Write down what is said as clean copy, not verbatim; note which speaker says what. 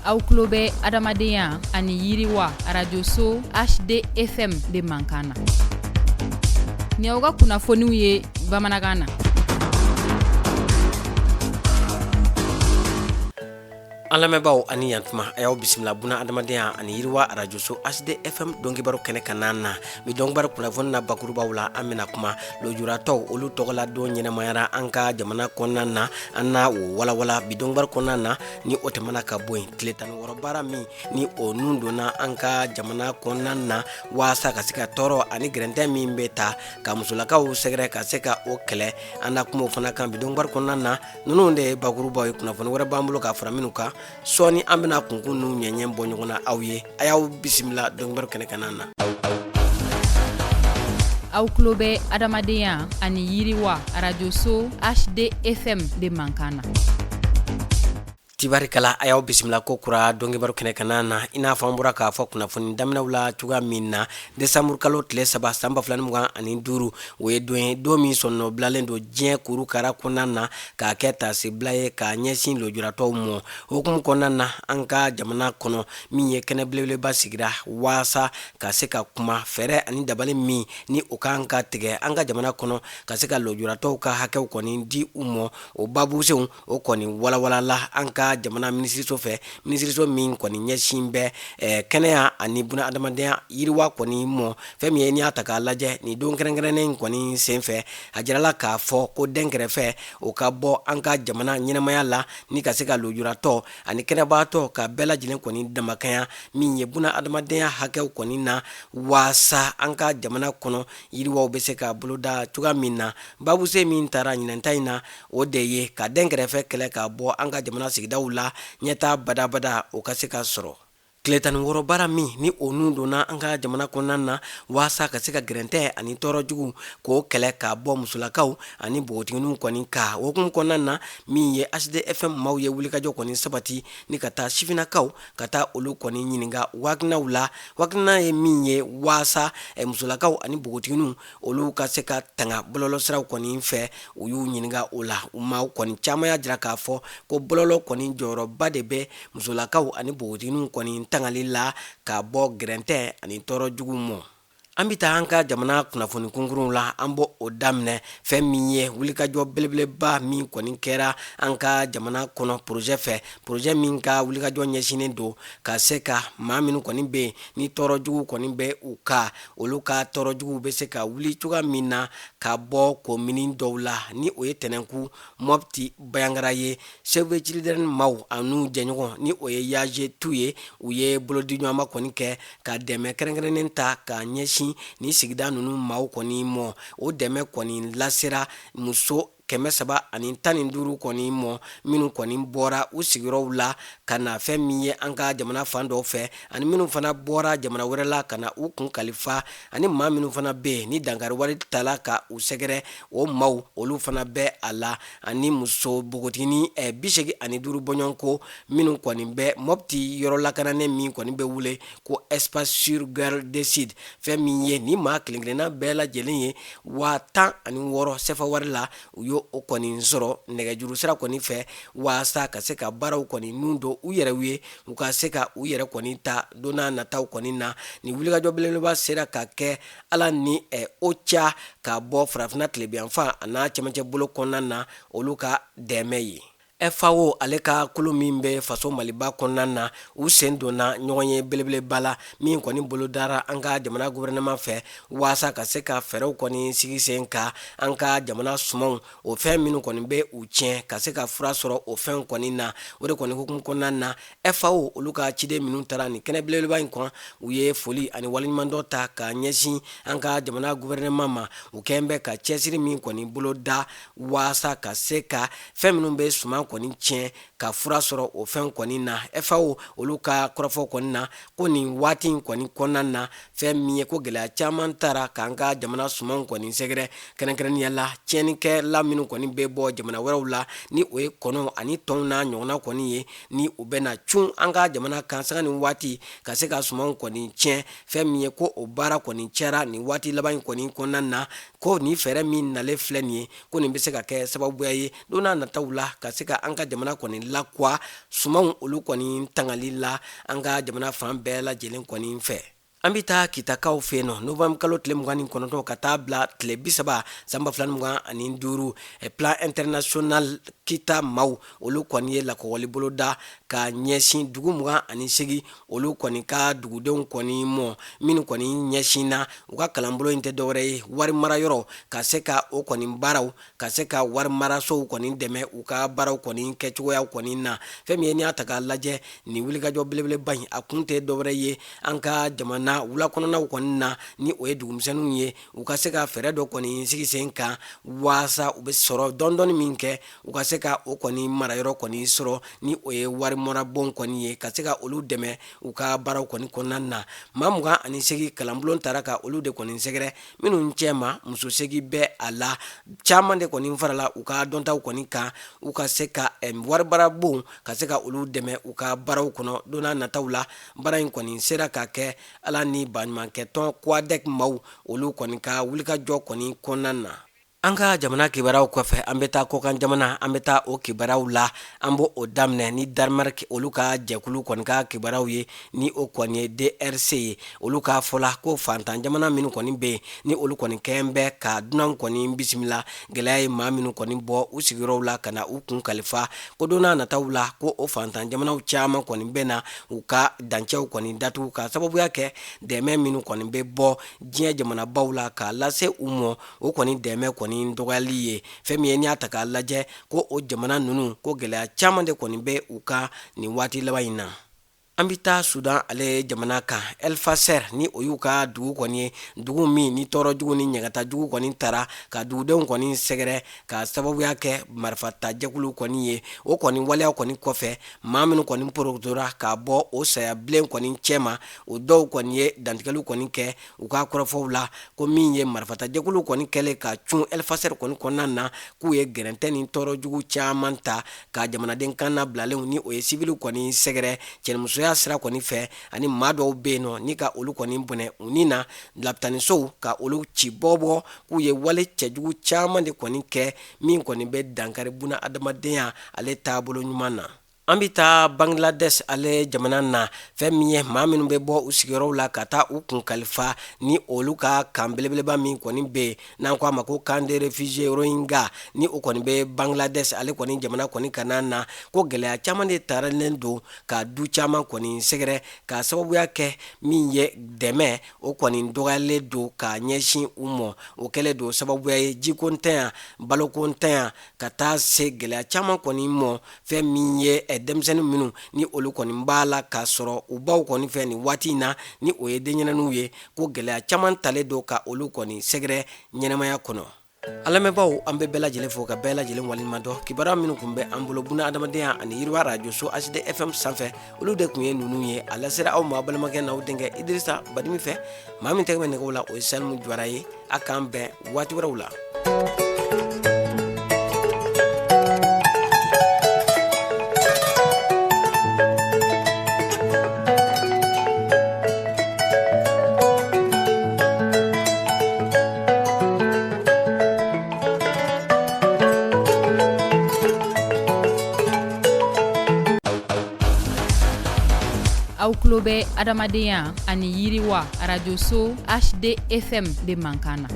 Speaker 1: Aw tulo bɛ adamadenya ani yiriwa radio-so HDFM de Mankana. Ni aw ka kunnafoniw ye bamanankan na.
Speaker 2: Alamɛbaaw ani yantuma a y'aw bisimila buna adamadenya ani yiriwa radio-so HDFM dɔnkibaro kɛnɛ kanan na mi dɔnkibaro kunnafoni na bakurubaw la an bɛna kuma lojuratɔw olu tɔgɔla don ɲɛnɛmayara an ka jamana kɔnɔna na an na o walawala bi dɔnkibaro kɔnɔna na ni o tɛmɛna ka bɔ yen tile 16 baara min ni o nun donna an ka jamana kɔnɔna na waasa ka se ka tɔɔrɔ ani gɛrɛntɛ min bɛ ta ka musolakaw sɛgɛrɛ ka se ka o kɛlɛ an na kuma o fana kan bi dɔnkibaro kɔnɔna na ninnu de ye bakurubaw ye kunnafoni wɛrɛ b'an bolo ka fara minnu kan sɔɔni an bɛna kunkun nu ɲɛɲɛ bɔ ɲɔgɔn na aw ye a y'aw bisimila dɔnkibaro kɛnɛ kanan na.
Speaker 1: Aw tulo bɛ adamadenya ani yiriwa radio-so HDFM de Mankana.
Speaker 2: Tibarikala a y'aw bisimila ko kura dɔnkibaro kɛnɛ kanan na i n'a fɔ an bɔra k'a fɔ kunnafoni daminɛw la cogoya min na desanburu kalo tile 3 san 2025 o ye don ye don min sɔnnɔ bilalen don diɲɛ kurukara kɔnɔna na k'a kɛ taasibila ye k'a ɲɛsin lojuratɔw mɔ hukumu kɔnɔna na an ka jamana kɔnɔ min ye kɛnɛ belebeleba sigira waasa ka se ka kuma fɛɛrɛ ani dabali min ni o kan ka tigɛ an ka jamana kɔnɔ ka se ka lojuratɔw ka hakɛw kɔni di u mɔ o babusenw o kɔni walawalala an ka jamana minisiriso fɛ minisiriso min kɔni ɲɛsin bɛ kɛnɛya ani buna adamadenya yiriwa kɔni mɔ fɛn min ye n'i y'a ta k'a lajɛ ni don kɛrɛnkɛrɛnnen kɔni senfɛ a jirala k'a fɔ ko dɛnkɛrɛfɛ o ka bɔ an ka jamana ɲɛnamaya la ni ka se ka lojuratɔ ani kɛnɛbaatɔ ka bɛɛ lajɛlen kɔni damakanya min ye buna adamadenya hakɛw kɔni na waasa an ka jamana kɔnɔ yiriwaw bɛ se ka boloda cogoya min na babuse min taara ɲinɛnta in na o de ye ka dɛnkɛrɛfɛ kɛlɛ ka bɔ an ka jamana sigida la ɲɛta badabada o ka se ka sɔrɔ tile 16 baara min ni o nun donna an ka jamana kɔnɔna na waasa ka se ka gɛrɛntɛ ani tɔɔrɔ jugu k'o kɛlɛ ka bɔ musolakaw ani bogotiginiw kɔni ka hukumu kɔnɔna na min ye HDFM maaw ye wulikajɔ kɔni sabati ni ka taa sifinakaw ka taa olu kɔni ɲininka wakinaw la wakina ye min ye waasa musolakaw ani bogotiginiw olu ka se ka tanga bɔlɔlɔ siraw kɔni fɛ u y'u ɲininka o la u maaw kɔni caman y'a jira k'a fɔ ko bɔlɔlɔ kɔni jɔyɔrɔba de bɛ musolakaw ani bogotiginiw kɔni tangali la ka bɔ gɛrɛntɛ ani tɔɔrɔ jugu mɔ an bɛ taa an ka jamana kunnafoni kunkurunw la an bɔ o daminɛ fɛn min ye wulikajɔ belebeleba min kɔni kɛra an ka jamana kɔnɔ projet fɛ projet min ka wulikajɔ ɲɛsinen don ka se ka maa minnu kɔni bɛ yen ni tɔɔrɔ jugu kɔni bɛ u ka olu ka tɔɔrɔ jugu bɛ se ka wuli cogoya min na ka bɔ komini dɔw la ni o ye Tɛnɛnku Mɔpti Bayangara ye Save the Children maaw anu jɛɲɔgɔn ni o ye Yaje Tu ye u ye bolodiɲɔgɔnma kɔni kɛ ka dɛmɛ kɛrɛnkɛrɛnnen ta ka ɲɛsin ni sigida ninnu maaw kɔni mɔ o dɛmɛ kɔni lasera muso 315 kɔni mɔ minnu kɔni bɔra u sigiyɔrɔw la ka na fɛn min ye an ka jamana fan dɔw fɛ ani minnu fana bɔra jamana wɛrɛ la ka na u kun kalifa ani maa minnu fana bɛ yen ni dankari wari tala ka u sɛgɛrɛ o maaw olu fana bɛ a la ani muso bogotigini 85 bɔɲɔgɔnko minnu kɔni bɛ Mɔpti yɔrɔ lakananen min kɔni bɛ wele ko Espace sur Guerre Décide fɛn min ye ni maa kelenkelenna bɛɛ lajɛlen ye 16,000 sefa wari la u y'o kɔni sɔrɔ nɛgɛjuru sira kɔni fɛ waasa ka se ka baaraw kɔni nun don u yɛrɛw ye u ka se ka u yɛrɛ kɔni ta don n'a nataw kɔni na ni wulikajɔ belebeleba sera ka kɛ ala ni OCHA ka bɔ farafinna tilebiyanfan a n'a cɛmancɛ bolo kɔnɔna na olu ka dɛmɛ ye FAO ale ka kulu min bɛ faso Maliba kɔnɔna na u sen donna ɲɔgɔn ye belebeleba la min kɔni bolo dara an ka jamana gouvernement fɛ waasa ka se ka fɛɛrɛw kɔni sigi sen ka an ka jamana sumanw o fɛn minnu kɔni bɛ u tiɲɛ ka se ka fura sɔrɔ o fɛn kɔni na o de kɔni hukumu kɔnɔna na FAO olu ka ciden minnu taara ni kɛnɛ belebeleba in kan u ye foli ani waleɲumandɔ ta ka ɲɛsin an ka jamana gouvernement ma u kɛn bɛ ka cɛsiri min kɔni bolo da waasa ka se ka fɛn minnu bɛ suman kɔni tiɲɛ ka fura sɔrɔ o fɛn kɔni na FAO olu ka kɔrɔfɔ kɔni na ko nin waati in kɔni kɔnɔna na fɛn min ye ko gɛlɛya caman taara k'an ka jamana sumanw kɔni sɛgɛrɛ kɛrɛnkɛrɛnnenya la tiɲɛnikɛ la minnu kɔni bɛ bɔ jamana wɛrɛw la ni o ye kɔnɔw ani tɔnw n'a ɲɔgɔnna kɔni ye ni u bɛna cun an ka jamana kan sanga nin waati ka se ka sumanw kɔni tiɲɛ fɛn min ye ko o baara kɔni cɛra nin waati laban in kɔni kɔnɔna na ko nin fɛɛrɛ min nalen filɛ nin ye ko nin bɛ se ka kɛ sababuya ye don n'a nataw la ka se ka ka an ka jamana kɔni lakwa sumanw olu kɔni tangali la an ka jamana fan bɛɛ lajɛlen kɔni fɛ. An bɛ taa kitakaw fɛ yen nɔ novembre kalo tile 29 ka taa bila tile 30 san 2025 plan international kita maaw olu kɔni ye lakɔgɔli bolo da ka ɲɛsin dugu 28 olu kɔni ka dugudenw kɔni mɔ minnu kɔni ɲɛsinna u ka kalanbolo in tɛ dɔwɛrɛ ye wari mara yɔrɔ ka se ka o kɔni baaraw ka se ka wari marasow kɔni dɛmɛ u ka baaraw kɔni kɛcogoyaw kɔni na. Fɛn min ye n'i y'a ta k'a lajɛ ni wulikajɔ belebeleba in a kun tɛ dɔwɛrɛ ye an ka jamana wula kɔnɔnaw kɔni na ni o ye dugumisɛnninw ye u ka se ka fɛɛrɛ dɔ kɔni sigi sen kan waasa u bɛ sɔrɔ dɔndɔni min kɛ u ka se ka o kɔni marayɔrɔ kɔni sɔrɔ ni o ye wari marabon kɔni ye ka se ka olu dɛmɛ u ka baaraw kɔni kɔnɔna na. Maa 28 kalanbulon taara ka olu de kɔni sɛgɛrɛ minnu cɛma muso segi bɛ a la caman de kɔni farala u ka dɔntaw kɔni kan u ka se ka wari barabon ka se ka olu dɛmɛ u ka baaraw kɔnɔ don n'a nataw la. Baara in kɔni sera ka kɛ ala ni baɲumankɛtɔn Kwadek maaw olu kɔni ka wulikajɔ kɔni kɔnɔna na. An ka jamana kibaruyaw kɔfɛ an bɛ taa kɔkan jamana an bɛ taa o kibaruyaw la an b'o daminɛ ni Danemark olu ka jɛkulu kɔni ka kibaruyaw ye ni o kɔni ye DRC ye olu ka fɔla ko fantan jamana minnu kɔni bɛ yen ni olu kɔni kɛn bɛ ka dunan kɔni bisimila gɛlɛya ye maa minnu kɔni bɔ u sigiyɔrɔw la ka na u kun kalifa ko don n'a nataw la ko o fantan jamanaw caman kɔni bɛ na u ka dancɛw kɔni datugu ka sababuya kɛ dɛmɛ minnu kɔni bɛ bɔ diɲɛ jamanabaw la k'a lase u mɔ o kɔni dɛmɛ kɔni dɔgɔyali ye. Fɛn min ye n'i y'a ta k'a lajɛ ko o jamana ninnu ko gɛlɛya caman de kɔni bɛ u ka nin waati laban in na. An bɛ taa Sudan ale jamana kan El Fasher ni o y'u ka dugu kɔni ye dugu min ni tɔɔrɔ jugu ni ɲagata jugu kɔni tara ka dugudenw kɔni sɛgɛrɛ ka sababuya kɛ marifata jɛkulu kɔni ye o kɔni waleyaw kɔni kɔfɛ maa minnu kɔni porotora ka bɔ o saya bilen kɔni cɛma o dɔw kɔni ye dantigɛliw kɔni kɛ u ka kɔrɔfɔw la ko min ye marifata jɛkulu kɔni kɛlen ka cun El Fasher kɔni kɔnɔna na k'u ye gɛrɛntɛ ni tɔɔrɔ jugu caman ta ka jamanaden kan nabilalenw ni o ye civiliw kɔni sɛgɛrɛ cɛnimusoya sira kɔni fɛ ani maa dɔw bɛ yen nɔ ni ka olu kɔni bɔnɛ u ni na lapitanisow ka olu ci bɔbɔ k'u ye wale cɛjugu caman de kɔni kɛ min kɔni bɛ dankari buna adamadenya ale taabolo ɲuman na. An bɛ taa Bangladesh ale jamana na fɛn min ye maa minnu bɛ bɔ u sigiyɔrɔw la ka taa u kun kalifa ni olu ka kan belebeleba min kɔni bɛ yen n'an ko a ma ko kan de réfugiés Rohingya ni o kɔni bɛ Bangladesh ale kɔni jamana kɔni kana na ko gɛlɛya caman de taralen don ka du caman kɔni sɛgɛrɛ ka sababuya kɛ min ye dɛmɛ o kɔni dɔgɔyalen don ka ɲɛsin u mɔ o kɛlen don sababuya ye jiko ntanya baloko ntanya ka taa se gɛlɛya caman kɔni mɔ fɛn min ye denmisɛnnin minnu ni olu kɔni b'a la k'a sɔrɔ u baw kɔni fɛ nin waati in na ni o ye denɲɛrɛninw ye ko gɛlɛya caman talen don ka olu kɔni sɛgɛrɛ ɲɛnɛmaya kɔnɔ. An lamɛnbaaw an bɛ bɛɛ lajɛlen fo ka bɛɛ lajɛlen waleɲuman dɔn kibaruya minnu kun bɛ an bolo buna adamadenya ani yiriwa radio so HD FM sanfɛ olu de kun ye ninnu ye a lasera aw ma balimakɛ n'aw denkɛ Idrissa Badimi fɛ maa min tɛgɛ bɛ nɛgɛw la o ye Salimu Jwara ye a k'an bɛn waati wɛrɛw la.
Speaker 1: Aw tulo bɛ adamadenya ani yiriwa radio so HD FM de Mankana.